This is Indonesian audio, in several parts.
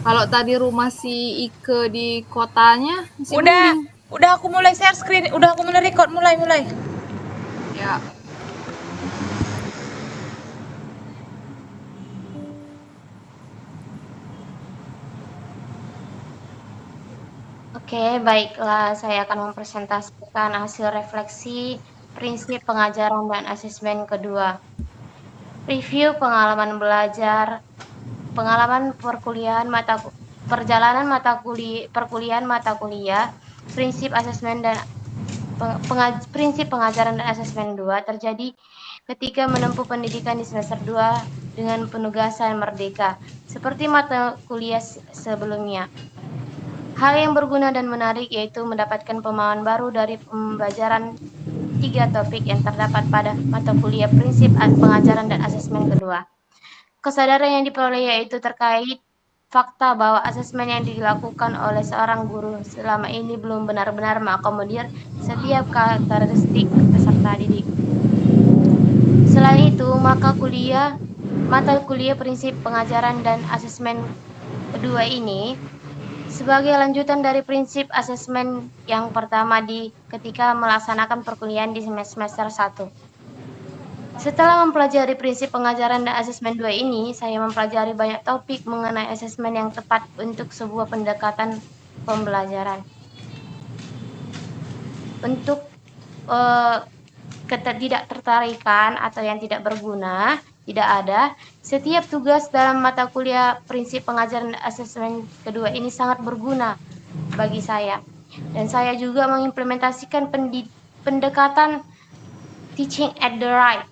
Kalau tadi rumah si Ike di kotanya masih mending. Udah aku mulai share screen, udah aku mulai record, mulai. Ya, Oke, baiklah. Saya akan mempresentasikan hasil refleksi prinsip pengajaran dan asesmen kedua. Review pengalaman belajar, pengalaman perkuliahan mata kuliah, prinsip asesmen dan prinsip pengajaran dan asesmen 2 terjadi ketika menempuh pendidikan di semester 2 dengan penugasan merdeka, seperti mata kuliah sebelumnya. Hal yang berguna dan menarik yaitu mendapatkan pemahaman baru dari pembelajaran 3 topik yang terdapat pada mata kuliah prinsip pengajaran dan asesmen kedua. Kesadaran yang diperoleh yaitu terkait fakta bahwa asesmen yang dilakukan oleh seorang guru selama ini belum benar-benar mengakomodir setiap karakteristik peserta didik. Selain itu, mata kuliah prinsip pengajaran dan asesmen kedua ini sebagai lanjutan dari prinsip asesmen yang pertama ketika melaksanakan perkuliahan di semester 1. Setelah mempelajari prinsip pengajaran dan asesmen 2 ini, saya mempelajari banyak topik mengenai asesmen yang tepat untuk sebuah pendekatan pembelajaran. Untuk ketidaktertarikan atau yang tidak berguna, tidak ada. Setiap tugas dalam mata kuliah prinsip pengajaran dan asesmen kedua ini sangat berguna bagi saya. Dan saya juga mengimplementasikan pendekatan teaching at the right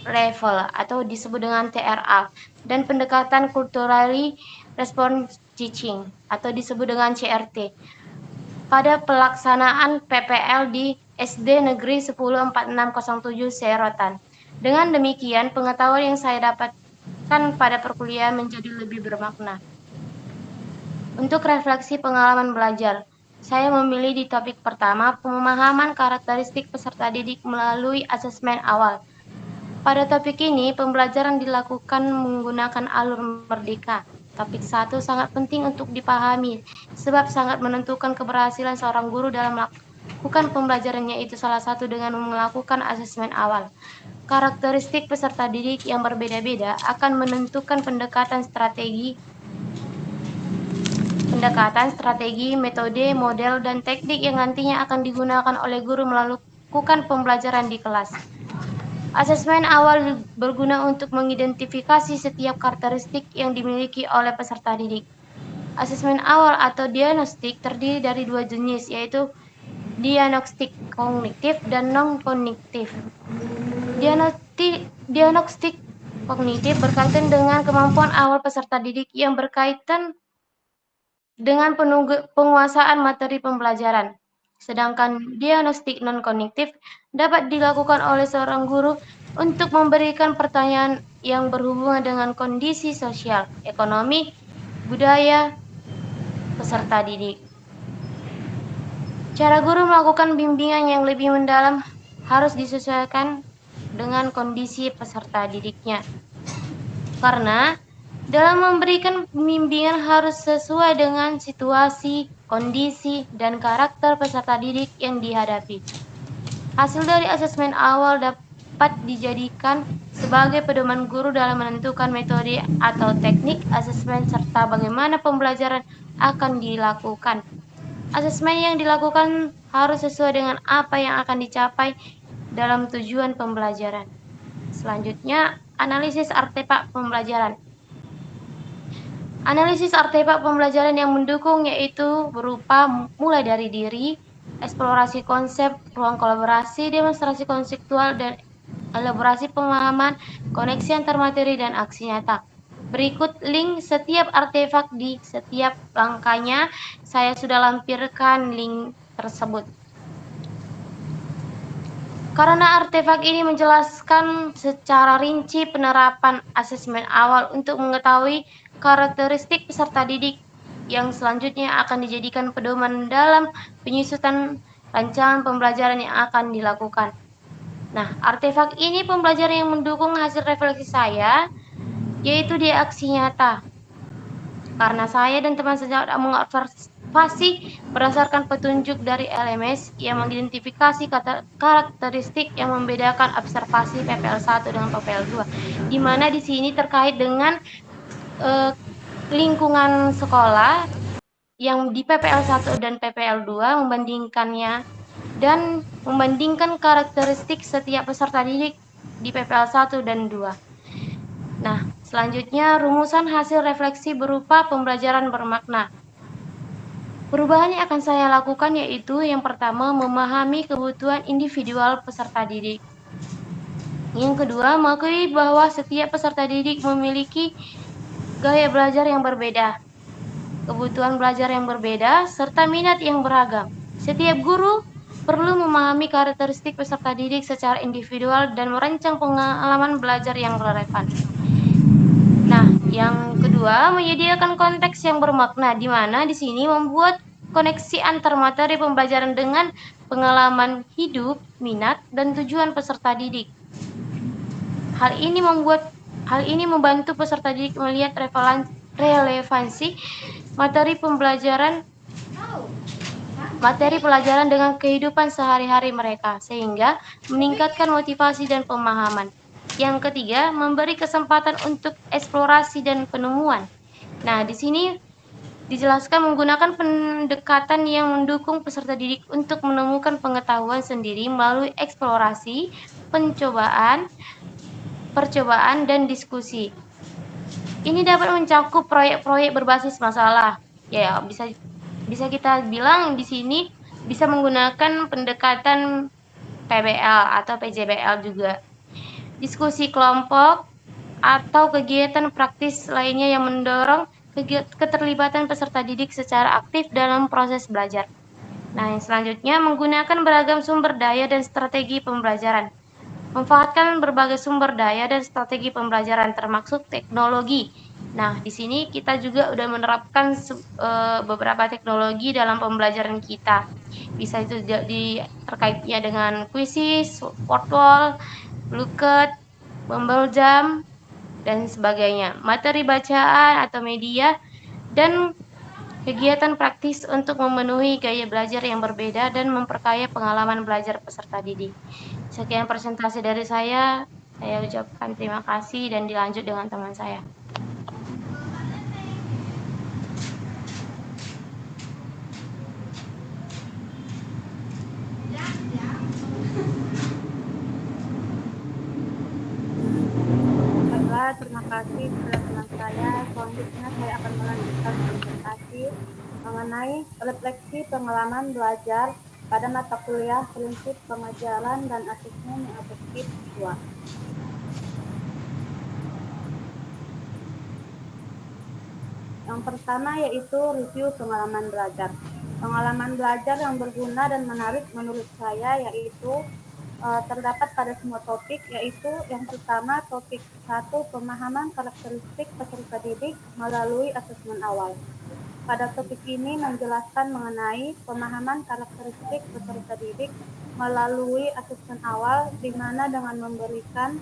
level atau disebut dengan TRA dan pendekatan culturally responsive teaching atau disebut dengan CRT pada pelaksanaan PPL di SD Negeri 104607 Serotan. Dengan demikian, pengetahuan yang saya dapatkan pada perkuliahan menjadi lebih bermakna. Untuk refleksi pengalaman belajar, saya memilih di topik pertama pemahaman karakteristik peserta didik melalui asesmen awal. Pada topik ini, pembelajaran dilakukan menggunakan alur merdeka. Topik 1 sangat penting untuk dipahami, sebab sangat menentukan keberhasilan seorang guru dalam melakukan pembelajarannya, itu salah satu dengan melakukan asesmen awal. Karakteristik peserta didik yang berbeda-beda akan menentukan pendekatan strategi, metode, model, dan teknik yang nantinya akan digunakan oleh guru melakukan pembelajaran di kelas. Asesmen awal berguna untuk mengidentifikasi setiap karakteristik yang dimiliki oleh peserta didik. Asesmen awal atau diagnostik terdiri dari 2 jenis, yaitu diagnostik kognitif dan non-kognitif. Diagnostik kognitif berkaitan dengan kemampuan awal peserta didik yang berkaitan dengan penguasaan materi pembelajaran. Sedangkan diagnostik non-kognitif dapat dilakukan oleh seorang guru untuk memberikan pertanyaan yang berhubungan dengan kondisi sosial, ekonomi, budaya peserta didik. Cara guru melakukan bimbingan yang lebih mendalam harus disesuaikan dengan kondisi peserta didiknya. Karena dalam memberikan bimbingan harus sesuai dengan situasi, kondisi, dan karakter peserta didik yang dihadapi. Hasil dari asesmen awal dapat dijadikan sebagai pedoman guru dalam menentukan metode atau teknik asesmen serta bagaimana pembelajaran akan dilakukan. Asesmen yang dilakukan harus sesuai dengan apa yang akan dicapai dalam tujuan pembelajaran. Selanjutnya, analisis artefak pembelajaran. Analisis artefak pembelajaran yang mendukung yaitu berupa mulai dari diri, eksplorasi konsep, ruang kolaborasi, demonstrasi konseptual, dan elaborasi pemahaman, koneksi antar materi, dan aksi nyata. Berikut link setiap artefak di setiap langkahnya. Saya sudah lampirkan link tersebut. Karena artefak ini menjelaskan secara rinci penerapan asesmen awal untuk mengetahui karakteristik peserta didik yang selanjutnya akan dijadikan pedoman dalam penyusunan rancangan pembelajaran yang akan dilakukan. Nah, artefak ini pembelajaran yang mendukung hasil refleksi saya, yaitu di aksi nyata. Karena saya dan teman sejawat mengobservasi berdasarkan petunjuk dari LMS yang mengidentifikasi karakteristik yang membedakan observasi PPL 1 dengan PPL 2, di mana di sini terkait dengan lingkungan sekolah yang di PPL 1 dan PPL 2 membandingkannya dan membandingkan karakteristik setiap peserta didik di PPL 1 dan 2. Nah, selanjutnya rumusan hasil refleksi berupa pembelajaran bermakna. Perubahan yang akan saya lakukan yaitu yang pertama, memahami kebutuhan individual peserta didik. Yang kedua, mengakui bahwa setiap peserta didik memiliki gaya belajar yang berbeda, kebutuhan belajar yang berbeda, serta minat yang beragam. Setiap guru perlu memahami karakteristik peserta didik secara individual dan merancang pengalaman belajar yang relevan. Nah, yang kedua, menyediakan konteks yang bermakna, di mana di sini membuat koneksi antar materi pembelajaran dengan pengalaman hidup, minat, dan tujuan peserta didik. Hal ini membantu peserta didik melihat relevansi materi pelajaran dengan kehidupan sehari-hari mereka, sehingga meningkatkan motivasi dan pemahaman. Yang ketiga, memberi kesempatan untuk eksplorasi dan penemuan. Nah, di sini dijelaskan menggunakan pendekatan yang mendukung peserta didik untuk menemukan pengetahuan sendiri melalui eksplorasi, percobaan, dan diskusi. Ini dapat mencakup proyek-proyek berbasis masalah. Ya, bisa kita bilang di sini bisa menggunakan pendekatan PBL atau PJBL juga. Diskusi kelompok atau kegiatan praktis lainnya yang mendorong keterlibatan peserta didik secara aktif dalam proses belajar. Nah, yang selanjutnya menggunakan beragam sumber daya dan strategi pembelajaran. Memanfaatkan berbagai sumber daya dan strategi pembelajaran termasuk teknologi. Nah, di sini kita juga udah menerapkan beberapa teknologi dalam pembelajaran kita. Bisa itu terkaitnya dengan Quizzes, Wordwall, Bluecut, Bumble Jam, dan sebagainya. Materi bacaan atau media dan kegiatan praktis untuk memenuhi gaya belajar yang berbeda dan memperkaya pengalaman belajar peserta didik. Sekian presentasi dari saya ucapkan terima kasih dan dilanjut dengan teman saya. Baiklah, terima kasih kepada teman saya. Selanjutnya saya akan melanjutkan presentasi mengenai refleksi pengalaman belajar pada mata kuliah prinsip pengajaran dan asesmen yang efektif 2. Yang pertama yaitu review pengalaman belajar. Pengalaman belajar yang berguna dan menarik menurut saya yaitu terdapat pada semua topik, yaitu yang pertama topik 1, pemahaman karakteristik peserta didik melalui asesmen awal. Pada topik ini menjelaskan mengenai pemahaman karakteristik peserta didik melalui asesmen awal, di mana dengan memberikan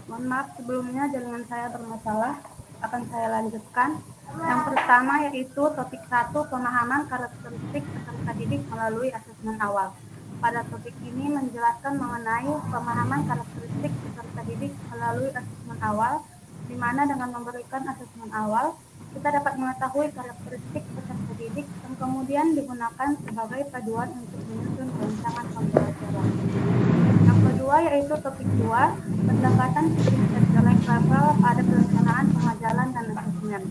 Mohon maaf sebelumnya jaringan saya bermasalah, akan saya lanjutkan. Yang pertama yaitu topik 1, pemahaman karakteristik peserta didik melalui asesmen awal. Pada topik ini menjelaskan mengenai pemahaman karakteristik peserta didik melalui asesmen awal, di mana dengan memberikan asesmen awal, kita dapat mengetahui karakteristik peserta didik yang kemudian digunakan sebagai paduan untuk menyusun rancangan pembelajaran. Yang kedua yaitu topik 2, pendekatan sistem select level pada perencanaan pengajaran dan asesmen.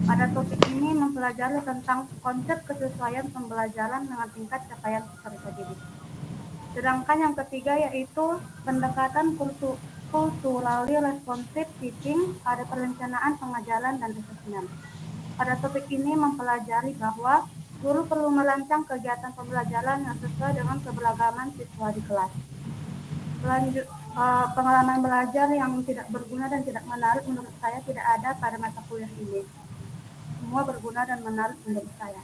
Pada topik ini mempelajari tentang konsep kesesuaian pembelajaran dengan tingkat capaian peserta didik. Sedangkan yang ketiga yaitu pendekatan culturally responsive teaching pada perencanaan pengajaran dan asesmen. Pada topik ini mempelajari bahwa guru perlu merancang kegiatan pembelajaran yang sesuai dengan keberagaman siswa di kelas. Pengalaman belajar yang tidak berguna dan tidak menarik menurut saya tidak ada pada mata kuliah ini. Semua berguna dan menarik menurut saya.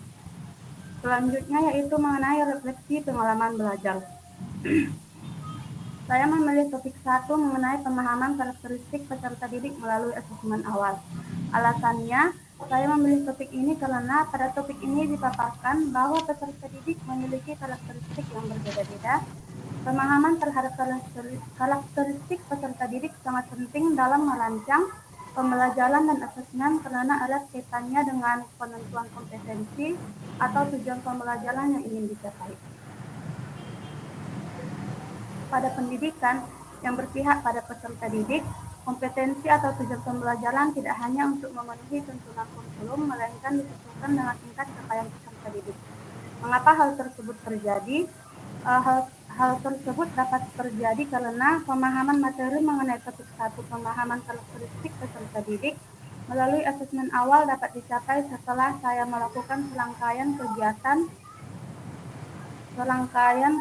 Selanjutnya yaitu mengenai refleksi pengalaman belajar. Saya memilih topik 1 mengenai pemahaman karakteristik peserta didik melalui asesmen awal. Alasannya, saya memilih topik ini karena pada topik ini dipaparkan bahwa peserta didik memiliki karakteristik yang berbeda-beda. Pemahaman terhadap karakteristik peserta didik sangat penting dalam merancang pembelajaran dan asesmen karena erat kaitannya dengan penentuan kompetensi atau tujuan pembelajaran yang ingin dicapai. Pada pendidikan yang berpihak pada peserta didik, kompetensi atau tujuan pembelajaran tidak hanya untuk memenuhi tuntunan kurikulum, melainkan disesuaikan dengan tingkat capaian peserta didik. Mengapa hal tersebut terjadi? Hal tersebut dapat terjadi karena pemahaman materi mengenai topik 1 pemahaman karakteristik peserta didik melalui asesmen awal dapat dicapai setelah saya melakukan serangkaian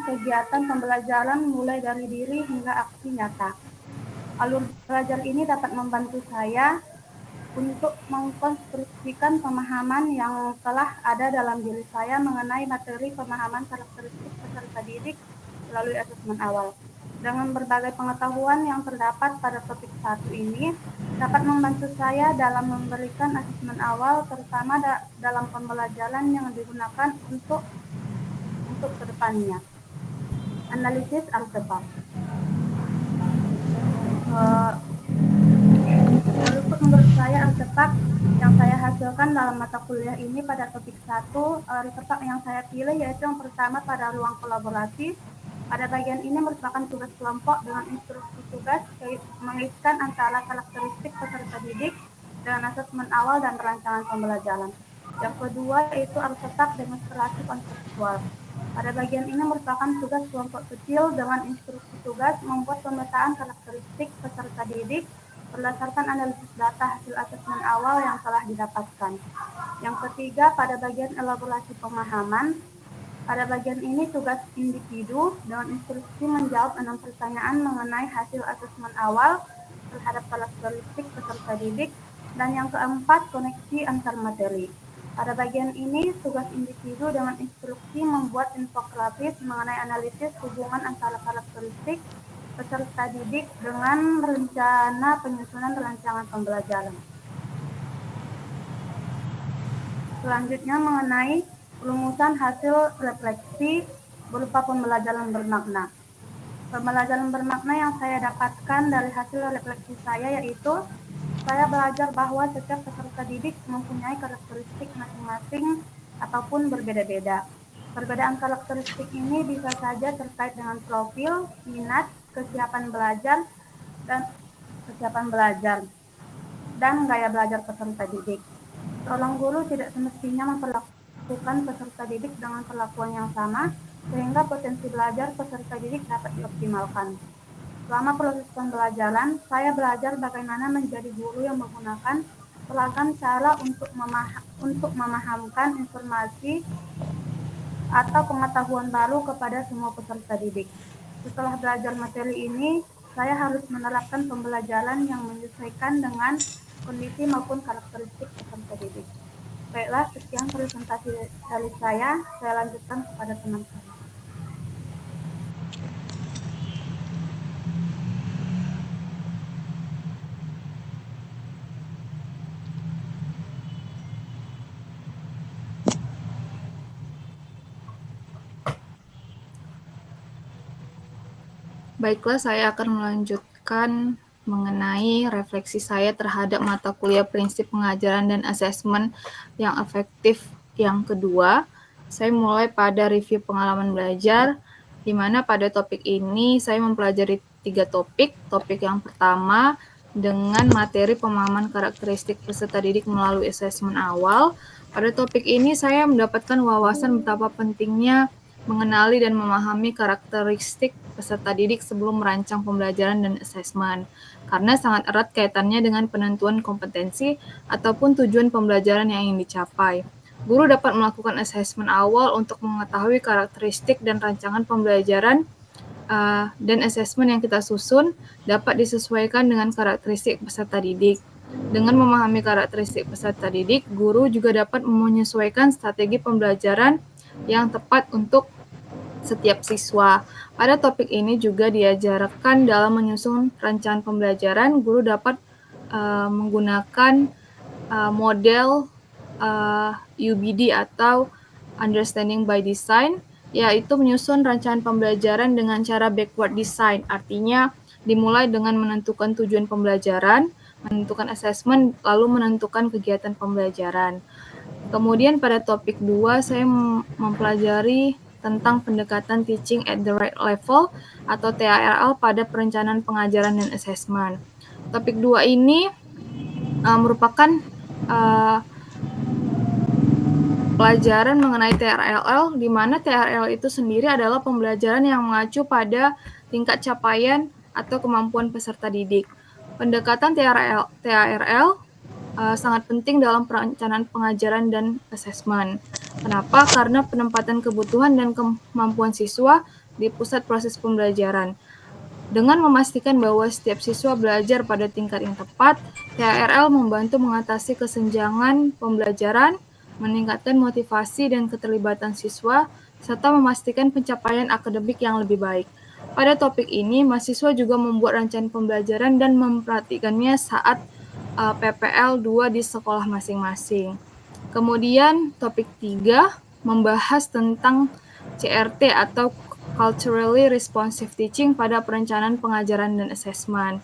kegiatan pembelajaran mulai dari diri hingga aksi nyata. Alur belajar ini dapat membantu saya untuk mengkonstruksikan pemahaman yang telah ada dalam diri saya mengenai materi pemahaman karakteristik peserta didik melalui asesmen awal. Dengan berbagai pengetahuan yang terdapat pada topik 1 ini dapat membantu saya dalam memberikan asesmen awal, terutama dalam pembelajaran yang digunakan untuk kedepannya. Analisis artefak. Menurut saya artefak yang saya hasilkan dalam mata kuliah ini pada topik 1, artefak yang saya pilih yaitu yang pertama pada ruang kolaborasi. Pada bagian ini merupakan tugas kelompok dengan instruksi tugas mengaitkan antara karakteristik peserta didik dengan asesmen awal dan rancangan pembelajaran. Yang kedua yaitu artefak demonstrasi konseptual. Pada bagian ini merupakan tugas kelompok kecil dengan instruksi tugas membuat pemetaan karakteristik peserta didik berdasarkan analisis data hasil asesmen awal yang telah didapatkan. Yang ketiga, pada bagian elaborasi pemahaman. Pada bagian ini tugas individu dengan instruksi menjawab 6 pertanyaan mengenai hasil asesmen awal terhadap karakteristik peserta didik. Dan yang keempat, koneksi antar materi. Pada bagian ini, tugas individu dengan instruksi membuat infografis mengenai analisis hubungan antara karakteristik peserta didik dengan rencana penyusunan rancangan pembelajaran. Selanjutnya mengenai rumusan hasil refleksi berupa pembelajaran bermakna. Pembelajaran bermakna yang saya dapatkan dari hasil refleksi saya yaitu saya belajar bahwa setiap peserta didik mempunyai karakteristik masing-masing ataupun berbeda-beda. Perbedaan karakteristik ini bisa saja terkait dengan profil, minat, kesiapan belajar, dan gaya belajar peserta didik. Seorang guru tidak semestinya memperlakukan peserta didik dengan perlakuan yang sama, sehingga potensi belajar peserta didik dapat dioptimalkan. Selama proses pembelajaran, saya belajar bagaimana menjadi guru yang menggunakan beragam cara untuk memahamkan informasi atau pengetahuan baru kepada semua peserta didik. Setelah belajar materi ini, saya harus menerapkan pembelajaran yang menyesuaikan dengan kondisi maupun karakteristik peserta didik. Baiklah, sekian presentasi dari saya lanjutkan kepada teman saya. Baiklah, saya akan melanjutkan mengenai refleksi saya terhadap mata kuliah prinsip pengajaran dan asesmen yang efektif yang kedua. Saya mulai pada review pengalaman belajar, di mana pada topik ini saya mempelajari 3 topik. Topik yang pertama dengan materi pemahaman karakteristik peserta didik melalui asesmen awal. Pada topik ini saya mendapatkan wawasan betapa pentingnya mengenali dan memahami karakteristik peserta didik sebelum merancang pembelajaran dan asesmen, karena sangat erat kaitannya dengan penentuan kompetensi ataupun tujuan pembelajaran yang ingin dicapai. Guru dapat melakukan asesmen awal untuk mengetahui karakteristik dan rancangan pembelajaran dan asesmen yang kita susun dapat disesuaikan dengan karakteristik peserta didik. Dengan memahami karakteristik peserta didik, guru juga dapat menyesuaikan strategi pembelajaran yang tepat untuk setiap siswa. Pada topik ini juga diajarkan dalam menyusun rancangan pembelajaran, guru dapat menggunakan model UBD atau Understanding by Design, yaitu menyusun rancangan pembelajaran dengan cara backward design. Artinya dimulai dengan menentukan tujuan pembelajaran, menentukan assessment, lalu menentukan kegiatan pembelajaran. Kemudian pada topik 2 saya mempelajari tentang pendekatan teaching at the right level atau TARL pada perencanaan pengajaran dan assessment. Topik 2 ini merupakan pelajaran mengenai TRLL, di mana TRL itu sendiri adalah pembelajaran yang mengacu pada tingkat capaian atau kemampuan peserta didik. Pendekatan TARL sangat penting dalam perencanaan pengajaran dan asesmen. Kenapa? Karena penempatan kebutuhan dan kemampuan siswa di pusat proses pembelajaran. Dengan memastikan bahwa setiap siswa belajar pada tingkat yang tepat, TARL membantu mengatasi kesenjangan pembelajaran, meningkatkan motivasi dan keterlibatan siswa, serta memastikan pencapaian akademik yang lebih baik. Pada topik ini, mahasiswa juga membuat rancangan pembelajaran dan mempraktikkannya saat PPL 2 di sekolah masing-masing. Kemudian topik 3 membahas tentang CRT atau Culturally Responsive Teaching pada perencanaan pengajaran dan asesmen.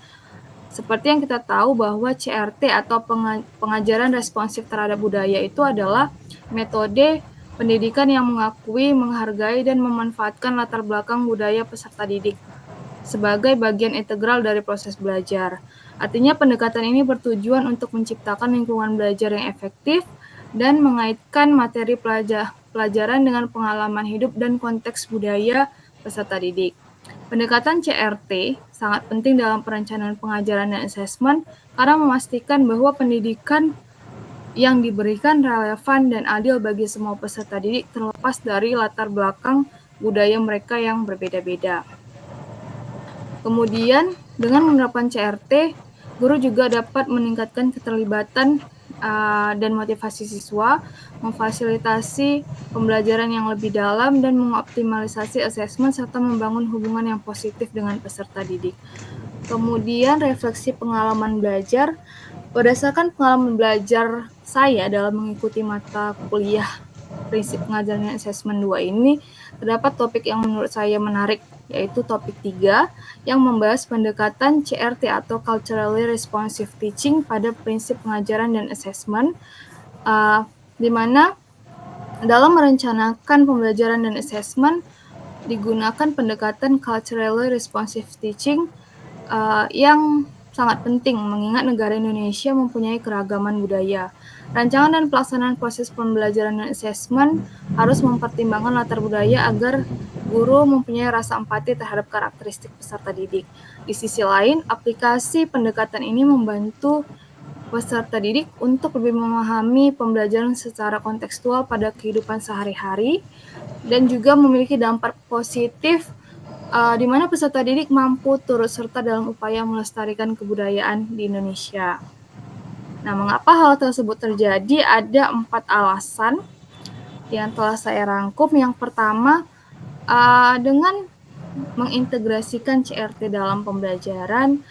Seperti yang kita tahu bahwa CRT atau pengajaran responsif terhadap budaya itu adalah metode pendidikan yang mengakui, menghargai, dan memanfaatkan latar belakang budaya peserta didik sebagai bagian integral dari proses belajar. Artinya pendekatan ini bertujuan untuk menciptakan lingkungan belajar yang efektif dan mengaitkan materi pelajaran dengan pengalaman hidup dan konteks budaya peserta didik. Pendekatan CRT sangat penting dalam perencanaan pengajaran dan asesmen karena memastikan bahwa pendidikan yang diberikan relevan dan adil bagi semua peserta didik terlepas dari latar belakang budaya mereka yang berbeda-beda. Kemudian, dengan menerapkan CRT, guru juga dapat meningkatkan keterlibatan dan motivasi siswa, memfasilitasi pembelajaran yang lebih dalam, dan mengoptimalisasi asesmen serta membangun hubungan yang positif dengan peserta didik. Kemudian, refleksi pengalaman belajar. Berdasarkan pengalaman belajar saya dalam mengikuti mata kuliah prinsip pengajaran dan asesmen 2 ini, terdapat topik yang menurut saya menarik, yaitu topik 3 yang membahas pendekatan CRT atau Culturally Responsive Teaching pada prinsip pengajaran dan asesmen, di mana dalam merencanakan pembelajaran dan asesmen digunakan pendekatan Culturally Responsive Teaching yang sangat penting mengingat negara Indonesia mempunyai keragaman budaya. Rancangan dan pelaksanaan proses pembelajaran dan asesmen harus mempertimbangkan latar budaya agar guru mempunyai rasa empati terhadap karakteristik peserta didik. Di sisi lain, aplikasi pendekatan ini membantu peserta didik untuk lebih memahami pembelajaran secara kontekstual pada kehidupan sehari-hari dan juga memiliki dampak positif di mana peserta didik mampu turut serta dalam upaya melestarikan kebudayaan di Indonesia. Nah, mengapa hal tersebut terjadi? Ada 4 alasan yang telah saya rangkum. Yang pertama, dengan mengintegrasikan CRT dalam pembelajaran,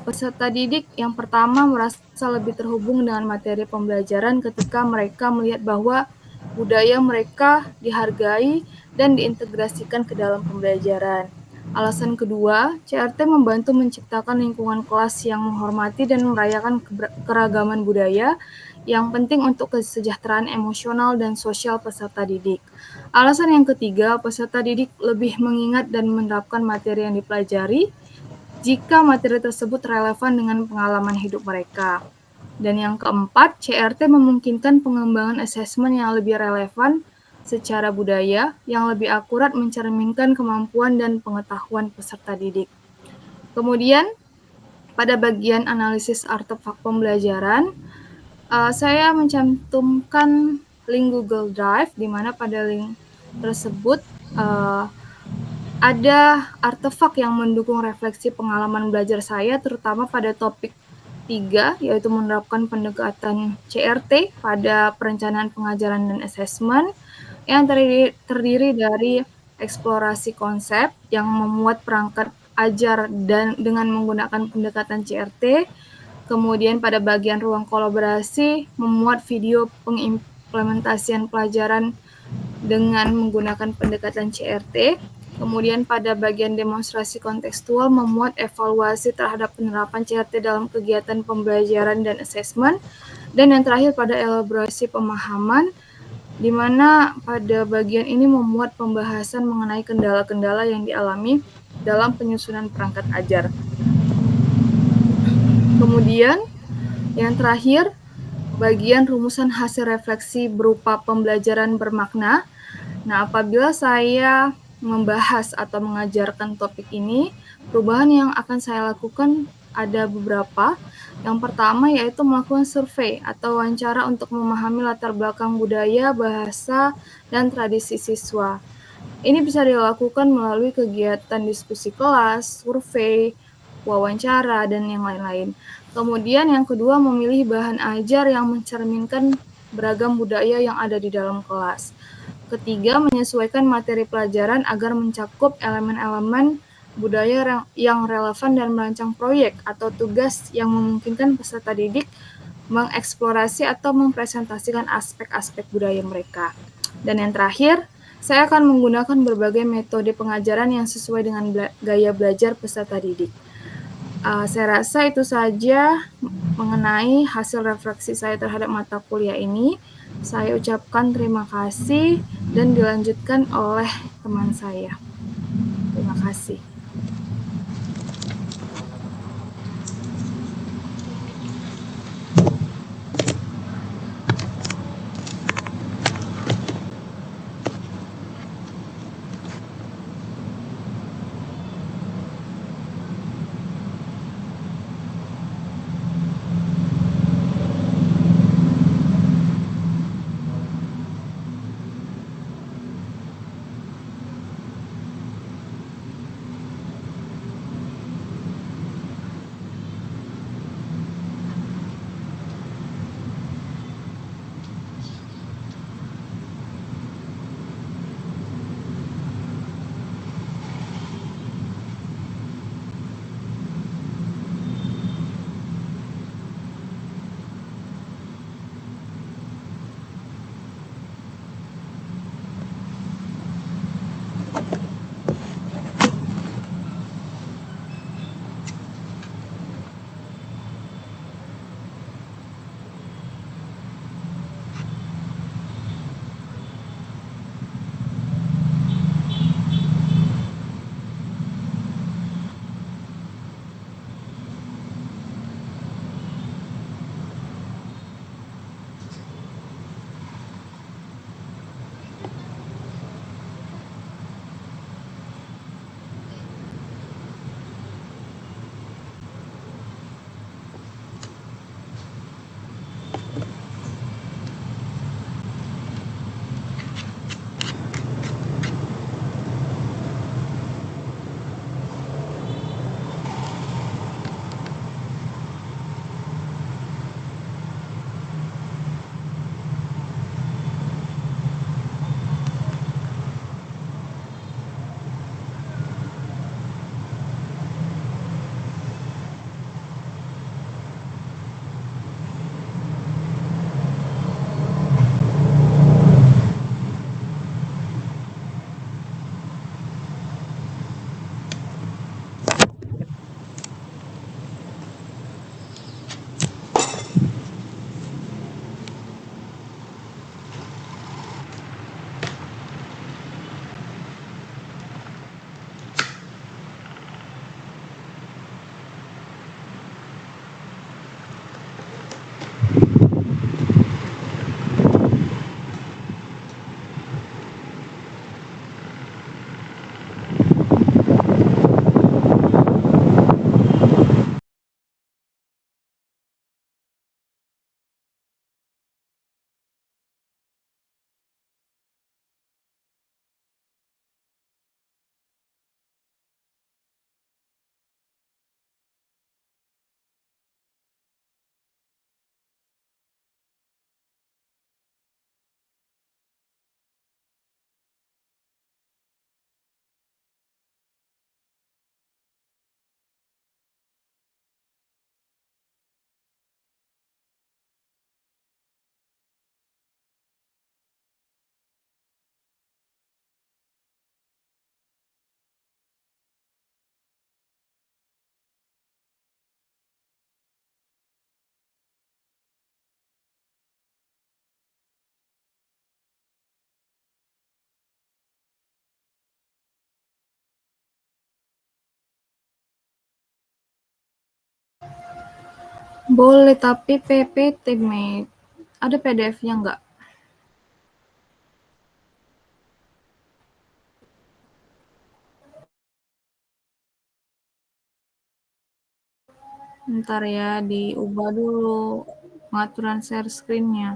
peserta didik yang pertama merasa lebih terhubung dengan materi pembelajaran ketika mereka melihat bahwa budaya mereka dihargai dan diintegrasikan ke dalam pembelajaran. Alasan kedua, CRT membantu menciptakan lingkungan kelas yang menghormati dan merayakan keragaman budaya yang penting untuk kesejahteraan emosional dan sosial peserta didik. Alasan yang ketiga, peserta didik lebih mengingat dan menerapkan materi yang dipelajari jika materi tersebut relevan dengan pengalaman hidup mereka. Dan yang keempat, CRT memungkinkan pengembangan asesmen yang lebih relevan secara budaya, yang lebih akurat mencerminkan kemampuan dan pengetahuan peserta didik. Kemudian, pada bagian analisis artefak pembelajaran, saya mencantumkan link Google Drive, di mana pada link tersebut ada artefak yang mendukung refleksi pengalaman belajar saya, terutama pada topik 3, yaitu menerapkan pendekatan CRT pada perencanaan pengajaran dan asesmen, yang terdiri dari eksplorasi konsep yang memuat perangkat ajar dan dengan menggunakan pendekatan CRT, kemudian pada bagian ruang kolaborasi memuat video pengimplementasian pelajaran dengan menggunakan pendekatan CRT, kemudian pada bagian demonstrasi kontekstual memuat evaluasi terhadap penerapan CRT dalam kegiatan pembelajaran dan asesmen, dan yang terakhir pada elaborasi pemahaman, di mana pada bagian ini memuat pembahasan mengenai kendala-kendala yang dialami dalam penyusunan perangkat ajar. Kemudian yang terakhir, bagian rumusan hasil refleksi berupa pembelajaran bermakna. Nah, apabila saya membahas atau mengajarkan topik ini, perubahan yang akan saya lakukan ada beberapa. Yang pertama yaitu melakukan survei atau wawancara untuk memahami latar belakang budaya, bahasa, dan tradisi siswa. Ini bisa dilakukan melalui kegiatan diskusi kelas, survei, wawancara, dan yang lain-lain. Kemudian yang kedua, memilih bahan ajar yang mencerminkan beragam budaya yang ada di dalam kelas. Ketiga, menyesuaikan materi pelajaran agar mencakup elemen-elemen budaya yang relevan dan merancang proyek atau tugas yang memungkinkan peserta didik mengeksplorasi atau mempresentasikan aspek-aspek budaya mereka. Dan yang terakhir, saya akan menggunakan berbagai metode pengajaran yang sesuai dengan gaya belajar peserta didik. Saya rasa itu saja mengenai hasil refleksi saya terhadap mata kuliah ini. Saya ucapkan terima kasih dan dilanjutkan oleh teman saya. Terima kasih. Boleh, tapi PPT, Mate. Ada PDF-nya nggak? Bentar ya, diubah dulu pengaturan share screen-nya.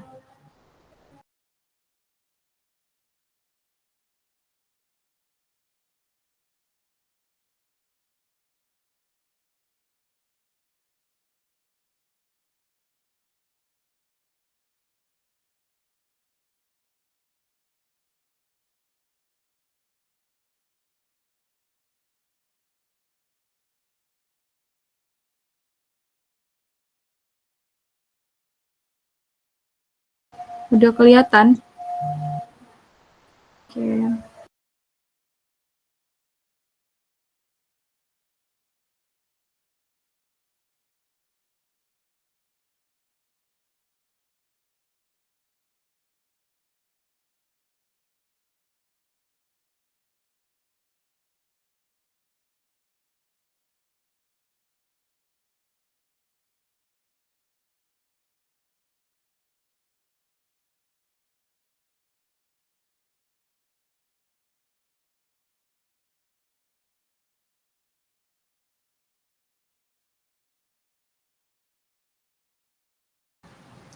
Udah kelihatan? Oke.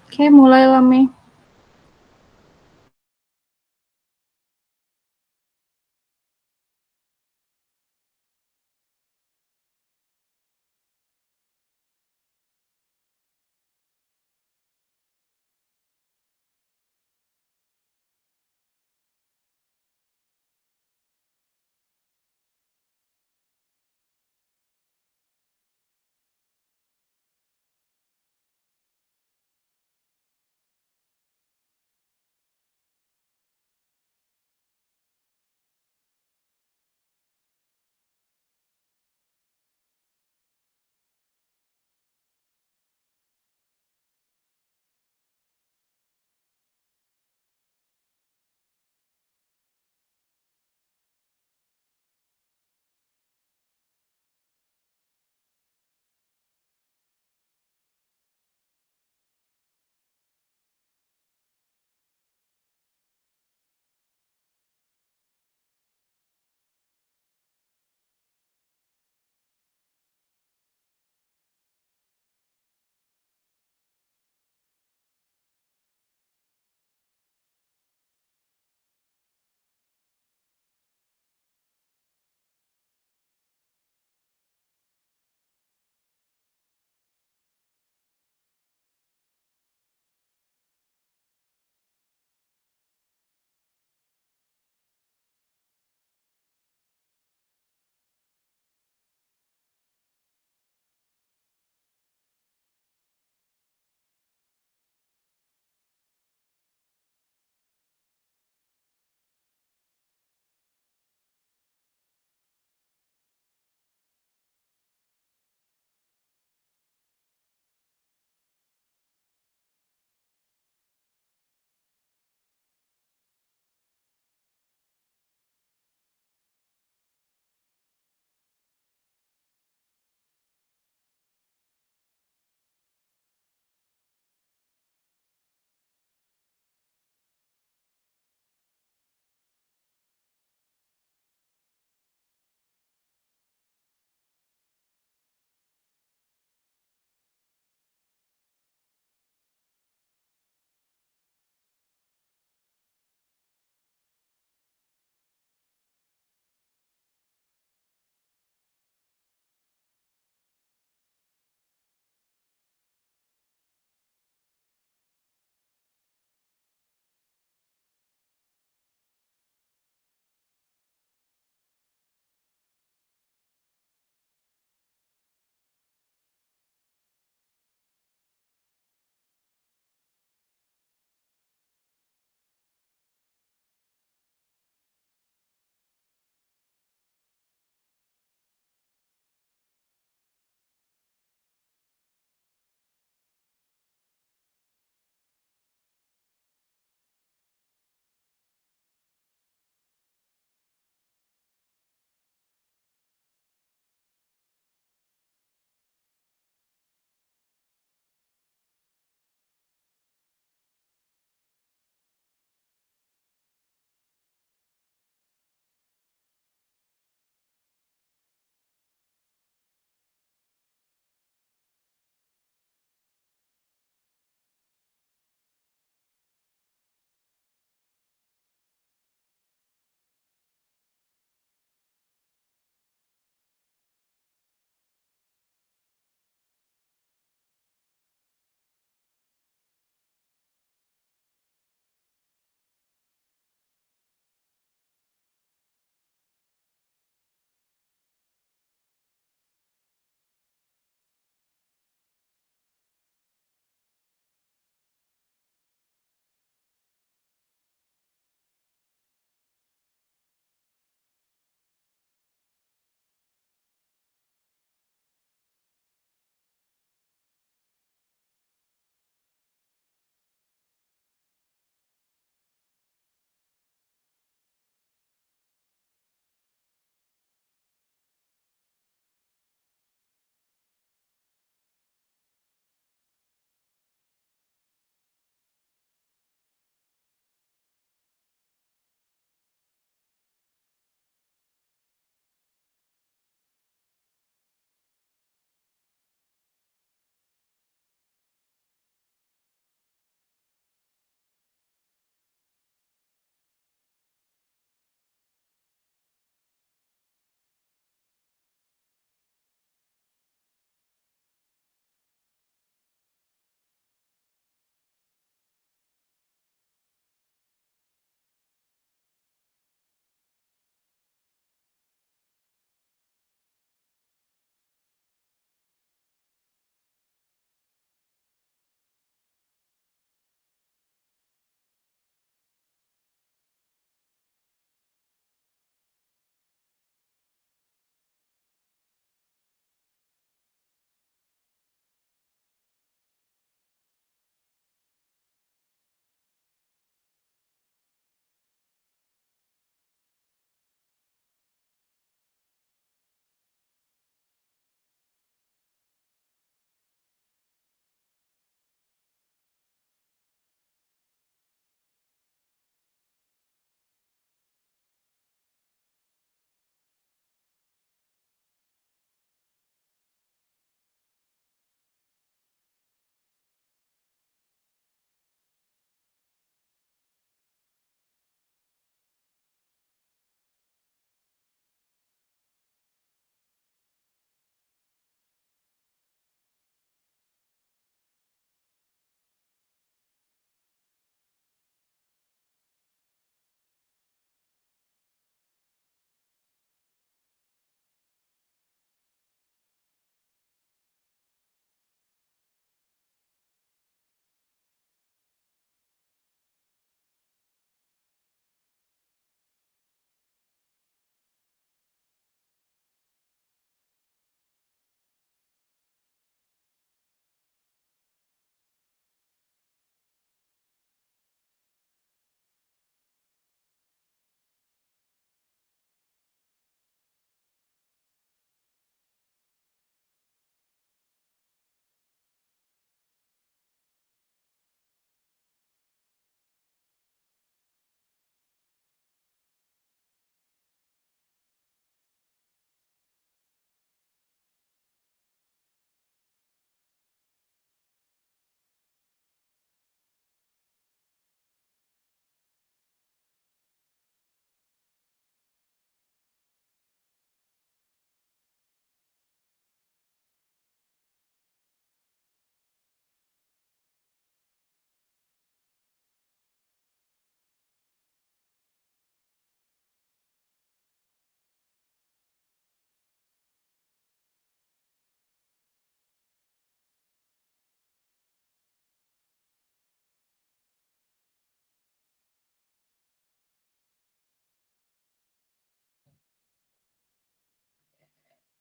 Oke, mulai lah, Mei.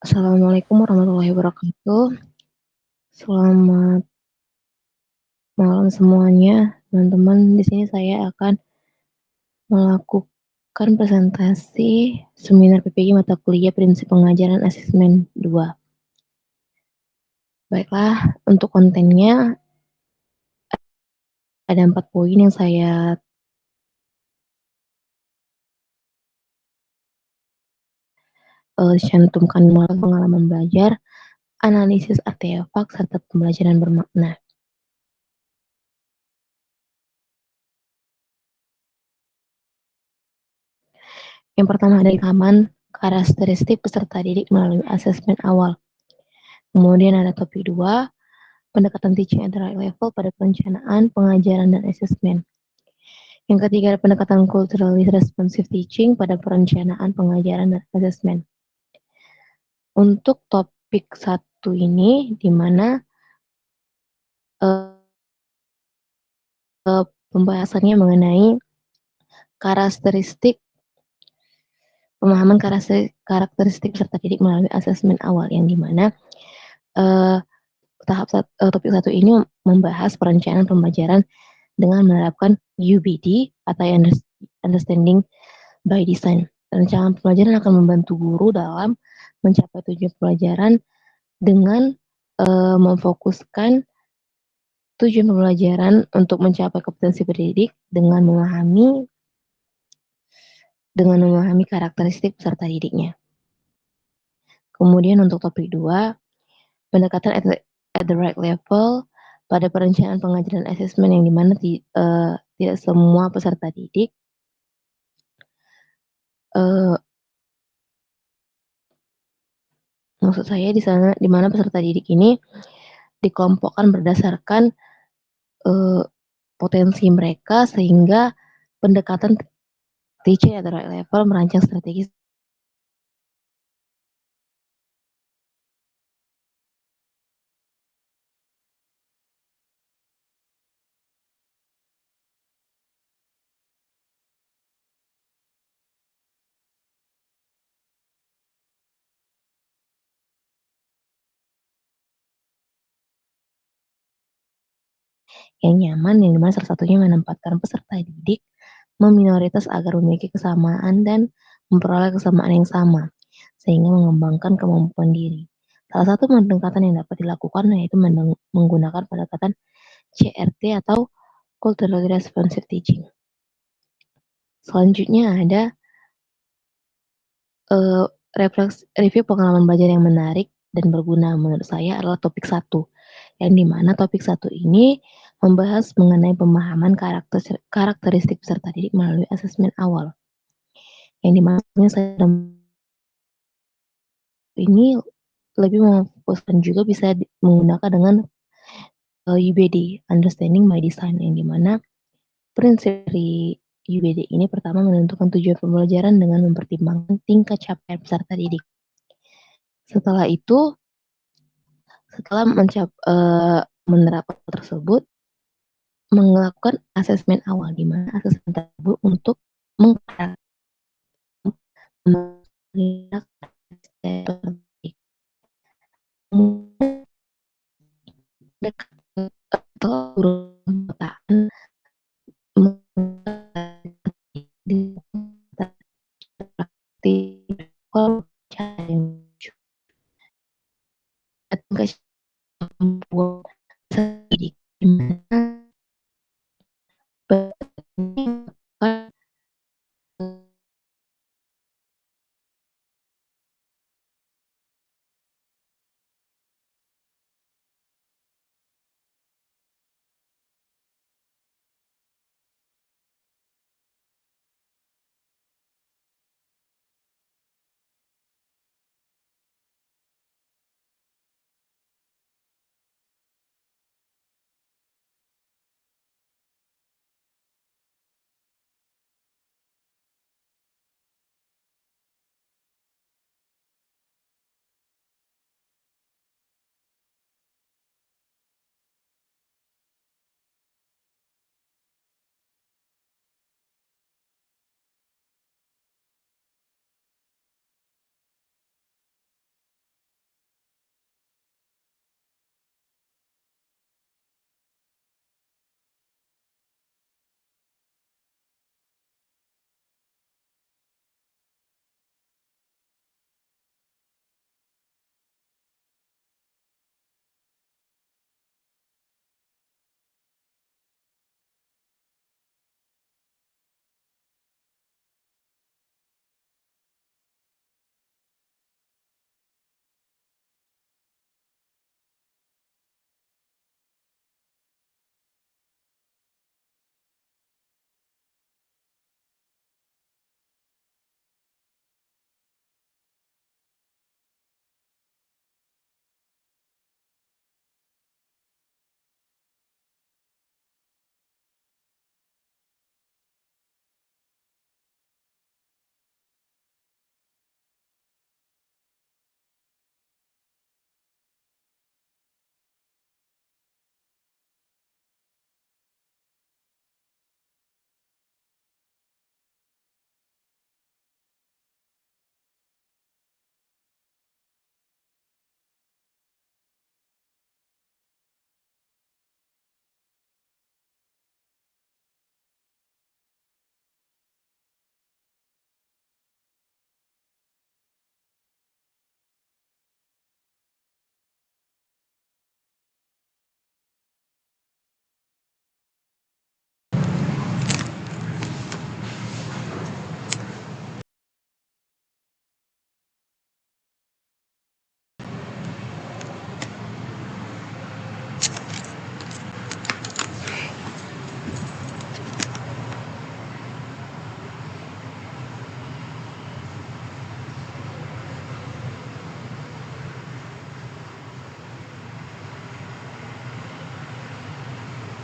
Assalamualaikum warahmatullahi wabarakatuh. Selamat malam semuanya, teman-teman. Di sini saya akan melakukan presentasi seminar PPG mata kuliah Prinsip Pengajaran Asesmen 2. Baiklah, untuk kontennya ada 4 poin yang saya cantumkan melalui pengalaman belajar, analisis artefak, serta pembelajaran bermakna. Yang pertama ada rekaman karakteristik peserta didik melalui asesmen awal. Kemudian ada topik 2, pendekatan teaching at the right level pada perencanaan, pengajaran, dan asesmen. Yang ketiga ada pendekatan culturally responsive teaching pada perencanaan, pengajaran, dan asesmen. Untuk topik 1 ini, di mana pembahasannya mengenai karakteristik pemahaman karakteristik peserta didik melalui asesmen awal, yang dimana topik 1 ini membahas perencanaan pembelajaran dengan menerapkan UBD atau Understanding by Design. Rencana pembelajaran akan membantu guru dalam mencapai tujuan pembelajaran dengan memfokuskan tujuan pembelajaran untuk mencapai kompetensi pendidik dengan memahami karakteristik peserta didiknya. Kemudian untuk topik 2, pendekatan at the right level pada perencanaan pengajaran asesmen, yang dimana tidak semua peserta didik maksud saya di mana peserta didik ini dikelompokkan berdasarkan potensi mereka, sehingga pendekatan teaching at the right level merancang strategi yang nyaman, yang dimana salah satunya menempatkan peserta didik meminoritas agar memiliki kesamaan dan memperoleh kesamaan yang sama, sehingga mengembangkan kemampuan diri. Salah satu pendekatan yang dapat dilakukan yaitu menggunakan pendekatan CRT atau Culturally Responsive Teaching. Selanjutnya ada review pengalaman belajar yang menarik dan berguna menurut saya adalah topik 1, yang dimana topik 1 ini membahas mengenai pemahaman karakteristik peserta didik melalui asesmen awal, yang dimana saya ini lebih memfokuskan juga bisa menggunakan dengan UBD, Understanding by Design, yang dimana prinsip dari UBD ini pertama menentukan tujuan pembelajaran dengan mempertimbangkan tingkat capaian peserta didik. Setelah itu, setelah menerapkan tersebut, melakukan asesmen awal, di mana asesmen tersebut untuk